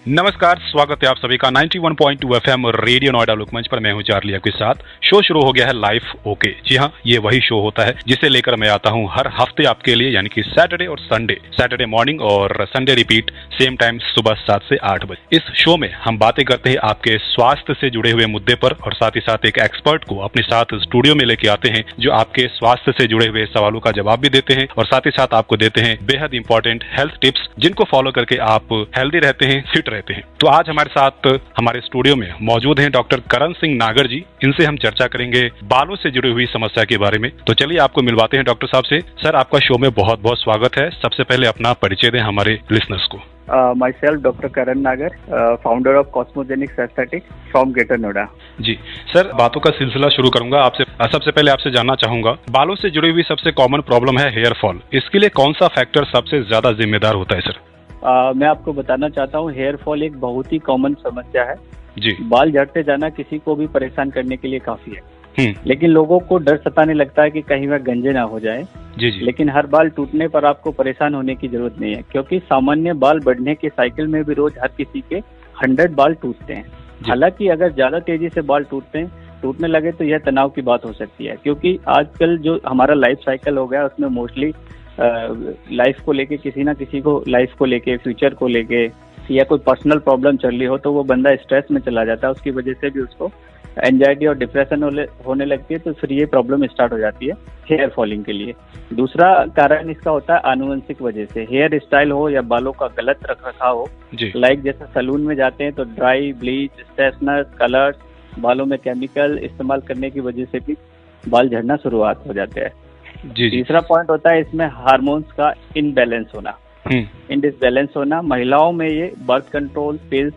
नमस्कार, स्वागत है आप सभी का 91.2 एफएम रेडियो नोएडा लोकमंच पर। मैं हूं चार्ली आपके साथ। शो शुरू हो गया है लाइफ ओके। जी हां, ये वही शो होता है जिसे लेकर मैं आता हूं हर हफ्ते आपके लिए, यानी कि सैटरडे और संडे, सैटरडे मॉर्निंग और संडे रिपीट सेम टाइम सुबह 7 से 8 बजे। इस शो में हम बातें करते हैं आपके स्वास्थ्य से जुड़े हुए मुद्दे पर, और साथ ही साथ एक एक्सपर्ट को अपने साथ स्टूडियो में लेके आते हैं जो आपके स्वास्थ्य से जुड़े हुए सवालों का जवाब भी देते हैं, और साथ ही साथ आपको देते हैं बेहद इंपॉर्टेंट हेल्थ टिप्स जिनको फॉलो करके आप हेल्दी रहते हैं, फिट रहते हैं। तो आज हमारे साथ हमारे स्टूडियो में मौजूद हैं डॉक्टर करण सिंह नागर जी। इनसे हम चर्चा करेंगे बालों से जुड़ी हुई समस्या के बारे में। तो चलिए आपको मिलवाते हैं डॉक्टर साहब से। सर, आपका शो में बहुत बहुत स्वागत है। सबसे पहले अपना परिचय दें हमारे लिसनर्स को। Myself, Dr. Karan Nagar, founder of Cosmogenics Aesthetics from Greater Noida. जी सर, बातों का सिलसिला शुरू करूंगा आपसे। सबसे पहले आपसे जानना चाहूंगा, बालों से जुड़ी हुई सबसे कॉमन प्रॉब्लम है हेयर फॉल। इसके लिए कौन सा फैक्टर सबसे ज्यादा जिम्मेदार होता है सर? मैं आपको बताना चाहता हूँ, हेयर फॉल एक बहुत ही कॉमन समस्या है जी। बाल झड़ते जाना किसी को भी परेशान करने के लिए काफी है, लेकिन लोगों को डर सताने लगता है कि कहीं वह गंजे ना हो जाए। जी जी। लेकिन हर बाल टूटने पर आपको परेशान होने की जरूरत नहीं है, क्योंकि सामान्य बाल बढ़ने के साइकिल में भी रोज हर किसी के 100 बाल टूटते हैं। हालांकि अगर ज्यादा तेजी से बाल टूटने लगे तो यह तनाव की बात हो सकती है, क्योंकि आजकल जो हमारा लाइफ साइकिल हो गया उसमें मोस्टली लाइफ को लेके किसी ना किसी को, लाइफ को लेके, फ्यूचर को लेके, या कोई पर्सनल प्रॉब्लम चल रही हो तो वो बंदा स्ट्रेस में चला जाता है। उसकी वजह से भी उसको एंजाइटी और डिप्रेशन होने लगती है, तो फिर ये प्रॉब्लम स्टार्ट हो जाती है हेयर फॉलिंग के लिए। दूसरा कारण इसका होता है आनुवंशिक वजह से। हेयर स्टाइल हो या बालों का गलत रख रखाव हो, लाइक जैसे सैलून में जाते हैं तो ड्राई, ब्लीच, स्ट्रेटनर, कलर्स, बालों में केमिकल इस्तेमाल करने की वजह से भी बाल झड़ना शुरुआत हो जाते हैं। जी। तीसरा पॉइंट होता है इसमें हार्मोन्स का इनबैलेंस होना, इनडिसबैलेंस होना। महिलाओं में ये बर्थ कंट्रोल पिल्स,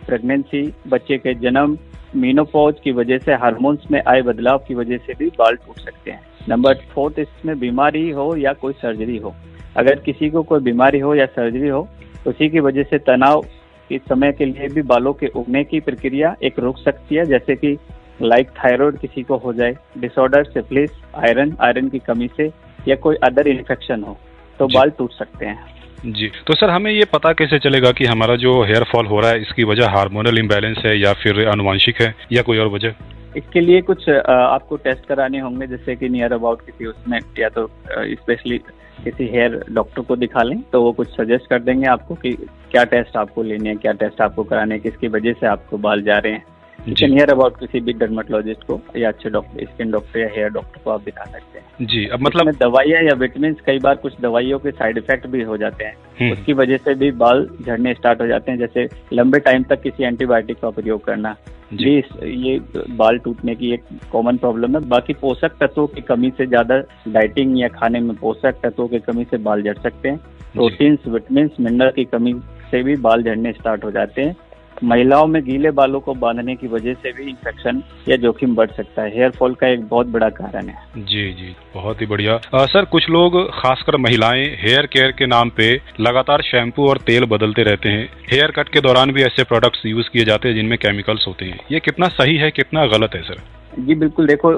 प्रेगनेंसी, बच्चे के जन्म, मीनोपॉज की वजह से हार्मोन्स में आए बदलाव की वजह से भी बाल टूट सकते हैं। नंबर 4, इसमें बीमारी हो या कोई सर्जरी हो। अगर किसी को कोई बीमारी हो या सर्जरी हो, उसी की वजह से तनाव इस समय के लिए भी बालों के उगने की प्रक्रिया एक रुक सकती है, जैसे कि लाइक थायराइड किसी को हो जाए, डिसऑर्डर, सिफिलिस, आयरन की कमी से, या कोई अदर इन्फेक्शन हो तो बाल टूट सकते हैं। जी, तो सर हमें ये पता कैसे चलेगा कि हमारा जो हेयर फॉल हो रहा है इसकी वजह हार्मोनल इम्बैलेंस है या फिर आनुवंशिक है या कोई और वजह? इसके लिए कुछ आपको टेस्ट कराने होंगे, जैसे कि नियर अबाउट किसी उसमें, या तो स्पेशली किसी हेयर डॉक्टर को दिखा लें तो वो कुछ सजेस्ट कर देंगे आपको कि क्या टेस्ट आपको लेने हैं, क्या टेस्ट आपको कराने हैं, किसकी वजह से आपको बाल जा रहे हैं। नियर अबाउट किसी भी डर्मेटोलॉजिस्ट को या अच्छे डॉक्टर, स्किन डॉक्टर या हेयर डॉक्टर को आप दिखा सकते हैं। जी। अब मतलब दवाइयाँ या विटामिन, कई बार कुछ दवाइयों के साइड इफेक्ट भी हो जाते हैं, उसकी वजह से भी बाल झड़ने स्टार्ट हो जाते हैं। जैसे लंबे टाइम तक किसी एंटीबायोटिक का प्रयोग करना, ये बाल टूटने की एक कॉमन प्रॉब्लम है। बाकी पोषक तत्वों की कमी से, ज्यादा डाइटिंग या खाने में पोषक तत्वों की कमी से बाल झड़ सकते हैं। प्रोटीन्स, विटामिन, मिनरल की कमी से भी बाल झड़ने स्टार्ट हो जाते हैं। महिलाओं में गीले बालों को बांधने की वजह से भी इंफेक्शन या जोखिम बढ़ सकता है। हेयर फॉल का एक बहुत बड़ा कारण है। जी जी, बहुत ही बढ़िया। सर, कुछ लोग, खासकर महिलाएं, हेयर केयर के नाम पे लगातार शैम्पू और तेल बदलते रहते हैं। हेयर कट के दौरान भी ऐसे प्रोडक्ट्स यूज किए जाते हैं जिनमें केमिकल्स होते हैं। ये कितना सही है, कितना गलत है सर? जी बिल्कुल, देखो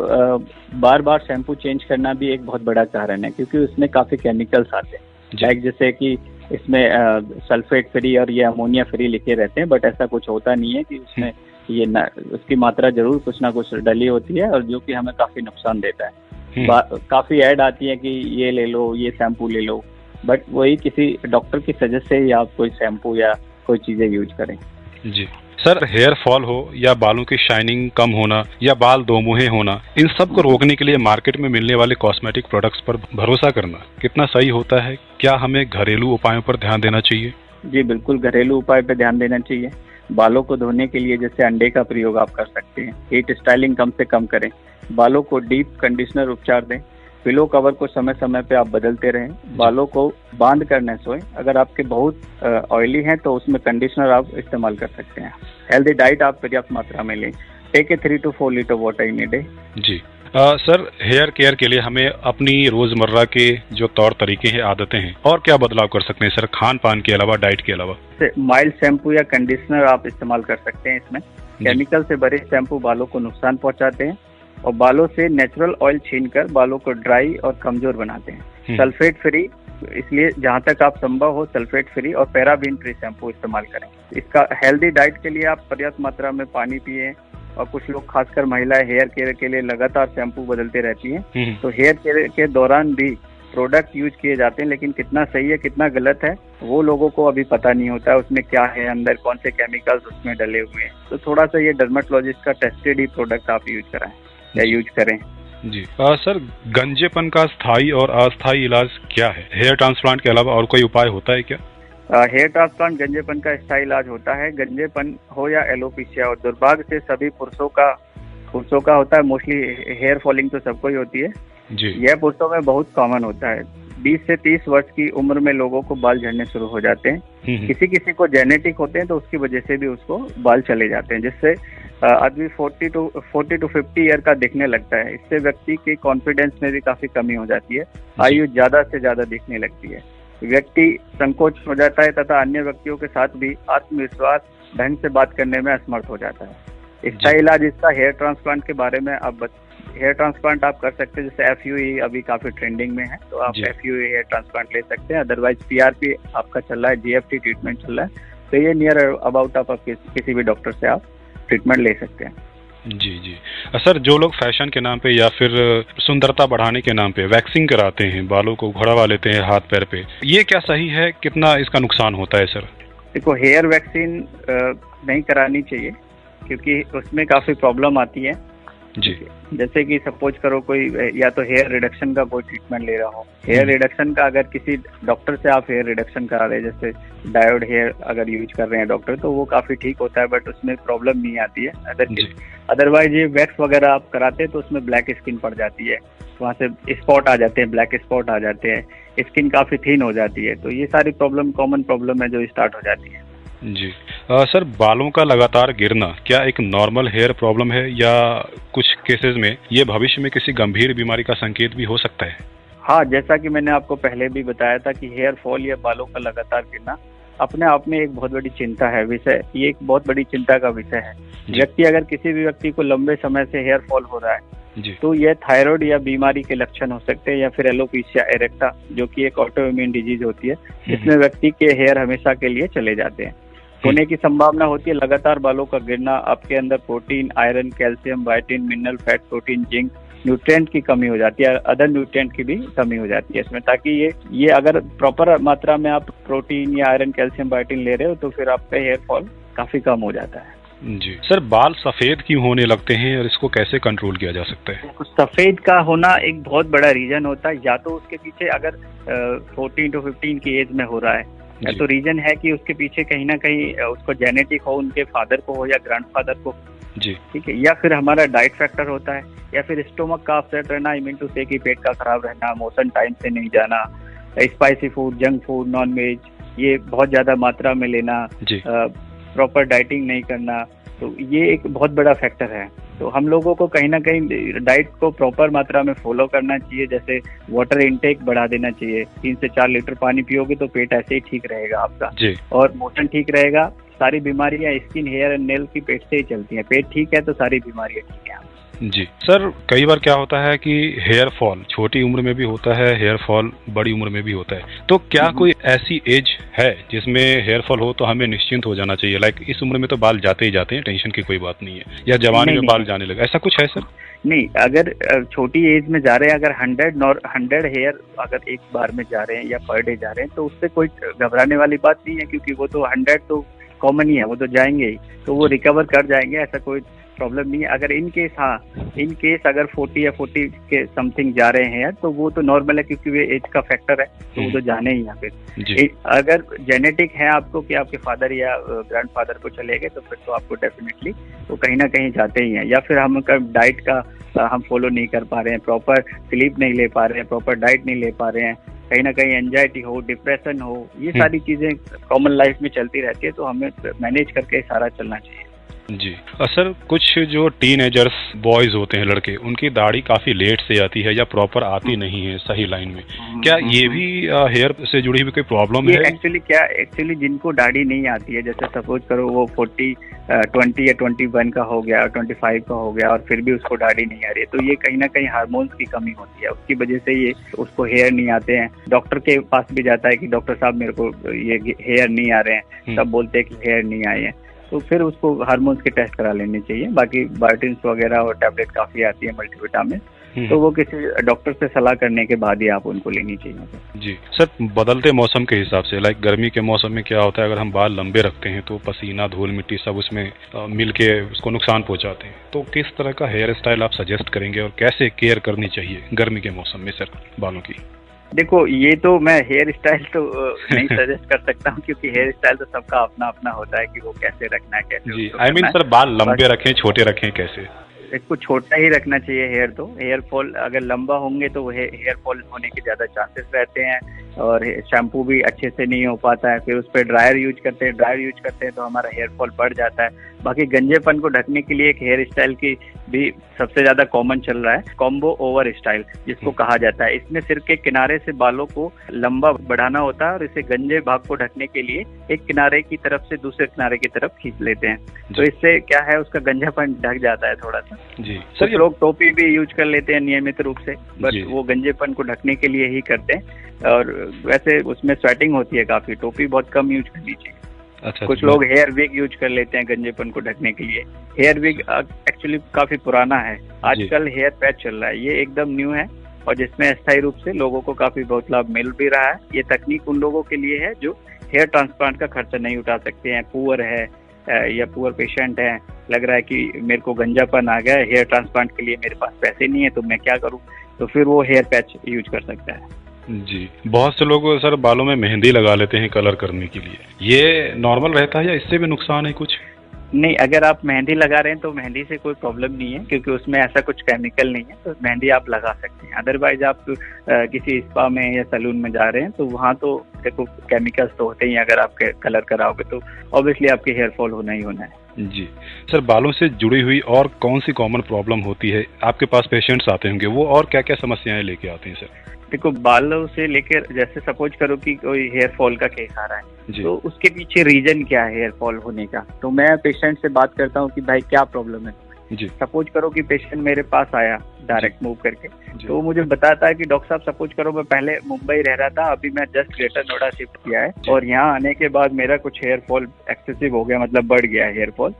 बार बार शैम्पू चेंज करना भी एक बहुत बड़ा कारण है, क्योंकि उसमें काफी केमिकल्स आते हैं। लाइक जैसे कि इसमें सल्फेट फ्री और ये अमोनिया फ्री लिखे रहते हैं, बट ऐसा कुछ होता नहीं है कि उसमें ये उसकी मात्रा जरूर कुछ ना कुछ डली होती है, और जो कि हमें काफी नुकसान देता है। काफी ऐड आती है कि ये ले लो, ये शैम्पू ले लो, बट वही किसी डॉक्टर की सजेस्ट से ही आप कोई शैम्पू या कोई चीजें यूज करें। जी सर, हेयर फॉल हो या बालों की शाइनिंग कम होना या बाल दोमुहे होना, इन सब को रोकने के लिए मार्केट में मिलने वाले कॉस्मेटिक प्रोडक्ट्स पर भरोसा करना कितना सही होता है? क्या हमें घरेलू उपायों पर ध्यान देना चाहिए? जी बिल्कुल, घरेलू उपाय पर ध्यान देना चाहिए। बालों को धोने के लिए जैसे अंडे का प्रयोग आप कर सकते हैं। हीट स्टाइलिंग कम से कम करें। बालों को डीप कंडीशनर उपचार दें। पिलो कवर को समय समय पे आप बदलते रहें। बालों को बांध कर न सोएं। अगर आपके बहुत ऑयली हैं तो उसमें कंडीशनर आप इस्तेमाल कर सकते हैं। हेल्दी डाइट आप पर्याप्त मात्रा में लें। Take a 3 to 4 litre water in a day. जी सर, हेयर केयर के लिए हमें अपनी रोजमर्रा के जो तौर तरीके हैं, आदतें हैं, और क्या बदलाव कर सकते हैं सर, खान पान के अलावा, डाइट के अलावा? माइल्ड शैम्पू या कंडीशनर आप इस्तेमाल कर सकते हैं। इसमें केमिकल से भरे शैम्पू बालों को नुकसान पहुंचाते हैं, और बालों से नेचुरल ऑयल छीनकर बालों को ड्राई और कमजोर बनाते हैं। सल्फेट फ्री इसलिए जहाँ तक आप संभव हो सल्फेट फ्री और पैराबीन फ्री शैम्पू इस्तेमाल करें। इसका हेल्दी डाइट के लिए आप पर्याप्त मात्रा में पानी पिए, और कुछ लोग खासकर महिलाएं हेयर केयर के लिए लगातार शैम्पू बदलते रहती हैं, तो हेयर केयर के दौरान भी प्रोडक्ट यूज किए जाते हैं, लेकिन कितना सही है कितना गलत है वो लोगों को अभी पता नहीं होता है, उसमें क्या है अंदर, कौन से केमिकल्स उसमें डले हुए हैं। तो थोड़ा सा ये डर्मेटोलॉजिस्ट का टेस्टेड ही प्रोडक्ट आप यूज कराएं या यूज करें। जी सर, गंजेपन का स्थायी और अस्थायी इलाज क्या है? हेयर ट्रांसप्लांट के अलावा और कोई उपाय होता है क्या? हेयर ट्रांसप्लांट गंजेपन का स्थायी इलाज होता है। गंजेपन हो या एलोपेशिया, और दुर्भाग्य से सभी पुरुषों का होता है। मोस्टली हेयर फॉलिंग तो सबको ही होती है जी। यह पुरुषों में बहुत कॉमन होता है। 20 से 30 वर्ष की उम्र में लोगों को बाल झड़ने शुरू हो जाते हैं। किसी किसी को जेनेटिक होते हैं तो उसकी वजह से भी उसको बाल चले जाते हैं, जिससे आदमी 40 टू 50 ईयर का दिखने लगता है। इससे व्यक्ति के कॉन्फिडेंस में भी काफी कमी हो जाती है, आयु ज्यादा से ज्यादा दिखने लगती है, व्यक्ति संकोच हो जाता है तथा अन्य व्यक्तियों के साथ भी आत्मविश्वास ढंग से बात करने में असमर्थ हो जाता है। इसका इलाज इसका हेयर ट्रांसप्लांट के बारे में हेयर ट्रांसप्लांट आप कर सकते हैं, जैसे FUE अभी काफी ट्रेंडिंग में है, तो आप FUE हेयर ट्रांसप्लांट ले सकते हैं। अदरवाइज PRP आपका चल रहा है, GFT ट्रीटमेंट चल रहा है, तो ये नियर अबाउट आप किसी भी डॉक्टर से आप ट्रीटमेंट ले सकते हैं। जी जी सर, जो लोग फैशन के नाम पे या फिर सुंदरता बढ़ाने के नाम पे वैक्सिंग कराते हैं, बालों को घड़वा लेते हैं हाथ पैर पे, ये क्या सही है? कितना इसका नुकसान होता है सर? देखो, हेयर वैक्सीन नहीं करानी चाहिए क्योंकि उसमें काफी प्रॉब्लम आती है जी। जैसे कि सपोज करो कोई या तो हेयर रिडक्शन का कोई ट्रीटमेंट ले रहा हो, हेयर रिडक्शन का अगर किसी डॉक्टर से आप हेयर रिडक्शन करा रहे हैं, जैसे डायोड हेयर अगर यूज कर रहे हैं डॉक्टर, तो वो काफी ठीक होता है, बट उसमें प्रॉब्लम नहीं आती है। अदरवाइज ये वैक्स वगैरह आप कराते हैं तो उसमें ब्लैक स्किन पड़ जाती है, वहाँ से स्पॉट आ जाते हैं, ब्लैक स्पॉट आ जाते हैं, स्किन काफी थिन हो जाती है, तो ये सारी प्रॉब्लम कॉमन प्रॉब्लम है जो स्टार्ट हो जाती है। जी सर, बालों का लगातार गिरना क्या एक नॉर्मल हेयर प्रॉब्लम है, या कुछ केसेस में ये भविष्य में किसी गंभीर बीमारी का संकेत भी हो सकता है? हाँ, जैसा कि मैंने आपको पहले भी बताया था कि हेयर फॉल या बालों का लगातार गिरना अपने आप में एक बहुत बड़ी चिंता है, विषय, ये एक बहुत बड़ी चिंता का विषय है। व्यक्ति अगर किसी भी व्यक्ति को लंबे समय से हेयर फॉल हो रहा है तो यह थायराइड या बीमारी के लक्षण हो सकते हैं, या फिर एलोपेशिया एरेक्टा जो कि एक ऑटोइम्यून डिजीज होती है, जिसमें व्यक्ति के हेयर हमेशा के लिए चले जाते हैं, होने की संभावना होती है। लगातार बालों का गिरना, आपके अंदर protein, iron, calcium, vitamin, mineral, fat, protein, zinc, nutrient की कमी हो जाती है, अदर न्यूट्रिएंट की भी कमी हो जाती है इसमें, ताकि ये अगर प्रॉपर मात्रा में आप प्रोटीन या आयरन, कैल्शियम, वाइटामिन ले रहे हो तो फिर आपका हेयर फॉल काफी कम हो जाता है। जी सर, बाल सफेद क्यों होने लगते हैं और इसको कैसे कंट्रोल किया जा सकता है? सफेद का होना एक बहुत बड़ा रीजन होता है, या तो उसके पीछे अगर 14 to 15 की एज में हो रहा है, तो रीजन है कि उसके पीछे कहीं ना कहीं उसको जेनेटिक हो, उनके फादर को हो या ग्रैंडफादर को, जी ठीक है, या फिर हमारा डाइट फैक्टर होता है, या फिर स्टोमक का अपसेट रहना, आई मीन टू से कि पेट का खराब रहना, मोशन टाइम से नहीं जाना, spicy food, junk food, non veg ये बहुत ज्यादा मात्रा में लेना, प्रॉपर डाइटिंग नहीं करना, तो ये एक बहुत बड़ा फैक्टर है। तो हम लोगों को कहीं ना कहीं डाइट को प्रॉपर मात्रा में फॉलो करना चाहिए, जैसे वाटर इनटेक बढ़ा देना चाहिए, 3 से 4 लीटर पानी पियोगे तो पेट ऐसे ही ठीक रहेगा आपका, और मोशन ठीक रहेगा। सारी बीमारियां स्किन, हेयर एंड नेल की पेट से ही चलती हैं, पेट ठीक है तो सारी बीमारियां ठीक है। जी सर, कई बार क्या होता है कि हेयर फॉल छोटी उम्र में भी होता है, हेयर फॉल बड़ी उम्र में भी होता है, तो क्या कोई ऐसी एज है जिसमें हेयर फॉल हो तो हमें निश्चिंत हो जाना चाहिए, लाइक इस उम्र में तो बाल जाते ही जाते हैं, टेंशन की कोई बात नहीं है, या जवानी में बाल जाने लगे, ऐसा कुछ है सर? नहीं, अगर छोटी एज में जा रहे हैं, अगर 100 हेयर अगर एक बार में जा रहे हैं या पर डे जा रहे हैं, तो उससे कोई घबराने वाली बात नहीं है, क्योंकि वो तो 100 तो कॉमन ही है, वो तो जाएंगे ही, तो वो रिकवर कर जाएंगे, ऐसा कोई प्रॉब्लम नहीं है। अगर इन केस अगर 40 या 40 के समथिंग जा रहे हैं तो वो तो नॉर्मल है, क्योंकि वे एज का फैक्टर है, तो वो तो जाने ही यहाँ पे। अगर जेनेटिक है आपको कि आपके फादर या ग्रैंडफादर को चले गए, तो फिर तो आपको डेफिनेटली वो कहीं ना कहीं जाते ही हैं, या फिर हम डाइट का हम फॉलो नहीं कर पा रहे हैं, प्रॉपर स्लीप नहीं ले पा रहे हैं, प्रॉपर डाइट नहीं ले पा रहे हैं, कहीं ना कहीं एंजाइटी हो, डिप्रेशन हो, ये सारी चीजें कॉमन लाइफ में चलती रहती है, तो हमें मैनेज करके सारा चलना चाहिए। जी। सर कुछ जो टीनेजर्स बॉयज होते हैं, लड़के, उनकी दाढ़ी काफी लेट से आती है या प्रॉपर आती नहीं है सही लाइन में, क्या ये भी हेयर से जुड़ी हुई कोई प्रॉब्लम है? एक्चुअली जिनको दाढ़ी नहीं आती है, जैसे सपोज करो वो 20 या 21 का हो गया, 25 का हो गया और फिर भी उसको दाढ़ी नहीं आ रही है, तो ये कहीं ना कहीं हार्मोन्स की कमी होती है, उसकी वजह से ये उसको हेयर नहीं आते हैं। डॉक्टर के पास भी जाता है कि डॉक्टर साहब मेरे को ये हेयर नहीं आ रहे हैं, तब बोलते हैं कि हेयर नहीं आए हैं, तो फिर उसको हार्मोन्स के टेस्ट करा लेने चाहिए। बाकी बायोटिन्स वगैरह और टैबलेट काफ़ी आती है, मल्टीविटामिन, तो वो किसी डॉक्टर से सलाह करने के बाद ही आप उनको लेनी चाहिए। जी सर, बदलते मौसम के हिसाब से, लाइक गर्मी के मौसम में क्या होता है, अगर हम बाल लंबे रखते हैं तो पसीना, धूल मिट्टी सब उसमें मिल के उसको नुकसान पहुंचाते हैं, तो किस तरह का हेयर स्टाइल आप सजेस्ट करेंगे और कैसे केयर करनी चाहिए गर्मी के मौसम में सर बालों की? देखो, ये तो मैं हेयर स्टाइल तो नहीं सजेस्ट कर सकता हूँ, क्योंकि हेयर स्टाइल तो सबका अपना अपना होता है कि वो कैसे रखना है, कैसे। जी, आई मीन सर, बाल लंबे रखें, छोटे रखें, कैसे? इसको छोटा ही रखना चाहिए। हेयर फॉल अगर लंबा होंगे तो हेयर फॉल होने के ज़्यादा चांसेस रहते हैं, और शैम्पू भी अच्छे से नहीं हो पाता है। फिर उस पर ड्रायर यूज करते हैं तो हमारा हेयर फॉल बढ़ जाता है। बाकी गंजेपन को ढकने के लिए एक हेयर स्टाइल की भी सबसे ज़्यादा कॉमन चल रहा है, कॉम्बो ओवर स्टाइल जिसको कहा जाता है। इसमें सिर के किनारे से बालों को लंबा बढ़ाना होता है और इसे गंजे भाग को ढकने के लिए एक किनारे की तरफ से दूसरे किनारे की तरफ खींच लेते हैं, तो इससे क्या है, उसका गंजापन ढक जाता है थोड़ा सा। जी सर, लोग टोपी भी यूज कर लेते हैं नियमित रूप से, बट वो गंजेपन को ढकने के लिए ही करते हैं, और वैसे उसमें स्वेटिंग होती है काफी, टोपी बहुत कम यूज करनी चाहिए। अच्छा, कुछ लोग हेयर विग यूज कर लेते हैं गंजेपन को ढकने के लिए। हेयर विग एक्चुअली काफी पुराना है, आजकल हेयर पैच चल रहा है, ये एकदम न्यू है, और जिसमें अस्थायी रूप से लोगों को काफी बहुत लाभ मिल भी रहा है। ये तकनीक उन लोगों के लिए है जो हेयर ट्रांसप्लांट का खर्चा नहीं उठा सकते हैं, पुअर है या पुअर पेशेंट है, लग रहा है कि मेरे को गंजापन आ गया, हेयर ट्रांसप्लांट के लिए मेरे पास पैसे नहीं है, तो मैं क्या करूं, तो फिर वो हेयर पैच यूज कर सकता है। जी, बहुत से लोग सर बालों में मेहंदी लगा लेते हैं कलर करने के लिए, ये नॉर्मल रहता है या इससे भी नुकसान है कुछ? नहीं, अगर आप मेहंदी लगा रहे हैं तो मेहंदी से कोई प्रॉब्लम नहीं है, क्योंकि उसमें ऐसा कुछ केमिकल नहीं है, तो मेहंदी आप लगा सकते हैं। अदरवाइज आप किसी स्पा में या सैलून में जा रहे हैं तो वहाँ तो देखो केमिकल्स तो होते ही हैं, अगर आप कलर कराओगे तो ऑब्वियसली आपके हेयर फॉल होना ही होना है। जी सर, बालों से जुड़ी हुई और कौन सी कॉमन प्रॉब्लम होती है? आपके पास पेशेंट्स आते होंगे, वो और क्या क्या समस्याएं लेके आते हैं सर? देखो, बालों से लेकर, जैसे सपोज करो कि कोई हेयर फॉल का केस आ रहा है, तो उसके पीछे रीजन क्या है हेयर फॉल होने का, तो मैं पेशेंट से बात करता हूँ कि भाई क्या प्रॉब्लम है। जी, सपोज करो कि पेशेंट मेरे पास आया डायरेक्ट मूव करके, तो मुझे बताता है कि डॉक्टर साहब, सपोज करो मैं पहले मुंबई रह रहा था, अभी मैं जस्ट ग्रेटर नोएडा शिफ्ट किया है, और यहाँ आने के बाद मेरा कुछ हेयर फॉल एक्सेसिव हो गया, मतलब बढ़ गया हेयर फॉल।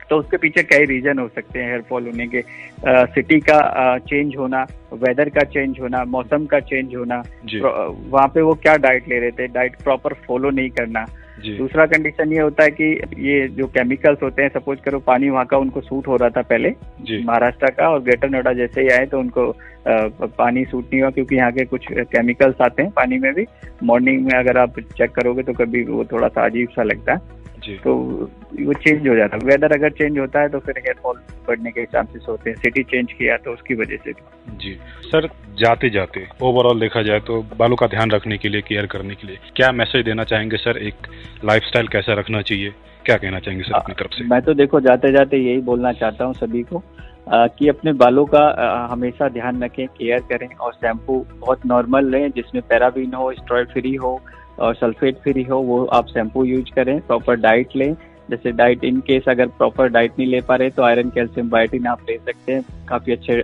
तो उसके पीछे कई रीजन हो सकते हैं हेयर फॉल होने के। सिटी का चेंज होना, वेदर का चेंज होना, मौसम का चेंज होना, वहाँ पे वो क्या डाइट ले रहे थे, डाइट प्रॉपर फॉलो नहीं करना। दूसरा कंडीशन ये होता है कि ये जो केमिकल्स होते हैं, सपोज करो पानी वहाँ का उनको सूट हो रहा था पहले महाराष्ट्र का, और ग्रेटर नोएडा जैसे ही आए तो उनको पानी सूट नहीं हुआ, क्योंकि यहाँ के कुछ केमिकल्स आते हैं पानी में भी। मॉर्निंग में अगर आप चेक करोगे तो कभी वो थोड़ा सा अजीब सा लगता है, तो वो चेंज हो जाता है। वेदर अगर चेंज होता है तो फिर हेयर फॉल बढ़ने के चांसेस होते हैं। सिटी चेंज किया तो उसकी वजह से। जी सर, जाते जाते ओवरऑल देखा जाए तो बालों का ध्यान रखने के लिए, केयर करने के लिए क्या मैसेज देना चाहेंगे सर? एक लाइफस्टाइल कैसा रखना चाहिए, क्या कहना चाहेंगे सर अपनी तरफ से? मैं तो देखो जाते जाते यही बोलना चाहता हूँ सभी को कि अपने बालों का हमेशा ध्यान रखें, केयर करें, और शैम्पू बहुत नॉर्मल लें, जिसमें पैराबीन हो, स्टेरॉइड फ्री हो और सल्फेट फ्री हो, वो आप शैम्पू यूज करें। प्रॉपर डाइट लें, जैसे डाइट इन केस अगर प्रॉपर डाइट नहीं ले पा रहे तो आयरन, कैल्शियम, बायोटिन आप ले सकते हैं। काफ़ी अच्छे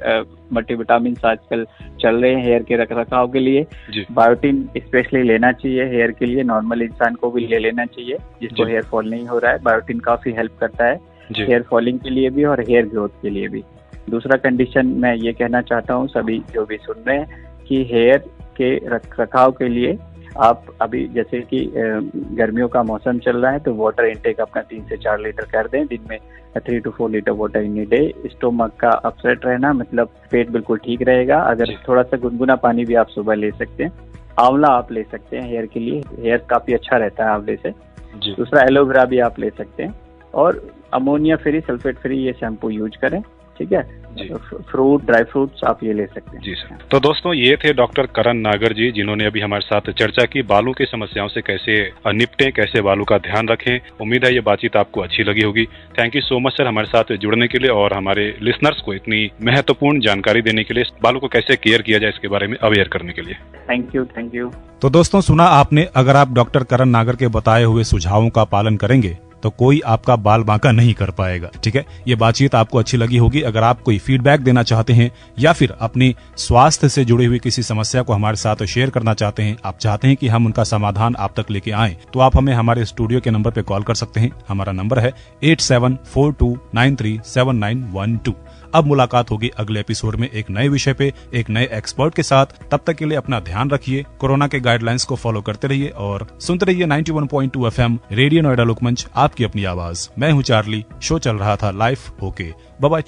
मल्टीविटामिन आजकल चल रहे हैं हेयर के रखरखाव के लिए। बायोटिन स्पेशली लेना चाहिए हेयर के लिए, नॉर्मल इंसान को भी ले लेना चाहिए जिसको हेयर फॉल नहीं हो रहा है। बायोटिन काफ़ी हेल्प करता है हेयर फॉलिंग के लिए भी और हेयर ग्रोथ के लिए भी। दूसरा कंडीशन मैं ये कहना चाहता हूँ सभी जो भी सुन रहे हैं कि हेयर के रखरखाव के लिए आप अभी जैसे कि गर्मियों का मौसम चल रहा है तो वाटर इनटेक अपना 3 से 4 लीटर कर दें दिन में, 3 to 4 litre water in day. Stomach का अपसेट रहना, मतलब पेट बिल्कुल ठीक रहेगा। अगर थोड़ा सा गुनगुना पानी भी आप सुबह ले सकते हैं। आंवला आप ले सकते हैं हेयर के लिए, हेयर काफ़ी अच्छा रहता है आंवले से। दूसरा एलोवेरा भी आप ले सकते हैं, और अमोनिया फ्री, सल्फेट फ्री ये शैम्पू यूज करें। ठीक है। फ्रूट, ड्राई फ्रूट्स आप ये ले सकते हैं। जी सर। तो दोस्तों ये थे डॉक्टर करण नागर जी, जिन्होंने अभी हमारे साथ चर्चा की बालों की समस्याओं से कैसे निपटें, कैसे बालों का ध्यान रखें। उम्मीद है ये बातचीत आपको अच्छी लगी होगी। Thank you so much sir हमारे साथ जुड़ने के लिए और हमारे लिसनर्स को इतनी महत्वपूर्ण जानकारी देने के लिए, बालों को कैसे केयर किया जाए इसके बारे में अवेयर करने के लिए। Thank you. तो दोस्तों सुना आपने, अगर आप डॉक्टर करण नागर के बताए हुए सुझावों का पालन करेंगे तो कोई आपका बाल बांका नहीं कर पाएगा। ठीक है, ये बातचीत आपको अच्छी लगी होगी। अगर आप कोई फीडबैक देना चाहते हैं या फिर अपनी स्वास्थ्य से जुड़ी हुई किसी समस्या को हमारे साथ शेयर करना चाहते हैं, आप चाहते हैं कि हम उनका समाधान आप तक लेके आएं, तो आप हमें हमारे स्टूडियो के नंबर पे कॉल कर सकते हैं। हमारा नंबर है 8742937912। अब मुलाकात होगी अगले एपिसोड में एक नए विषय पे, एक नए एक्सपर्ट के साथ। तब तक के लिए अपना ध्यान रखिए, कोरोना के गाइडलाइंस को फॉलो करते रहिए और सुनते रहिए 91.2 FM रेडियो नोएडा लोकमंच, आपकी अपनी आवाज। मैं हूं चार्ली, शो चल रहा था लाइफ ओके। Bye bye.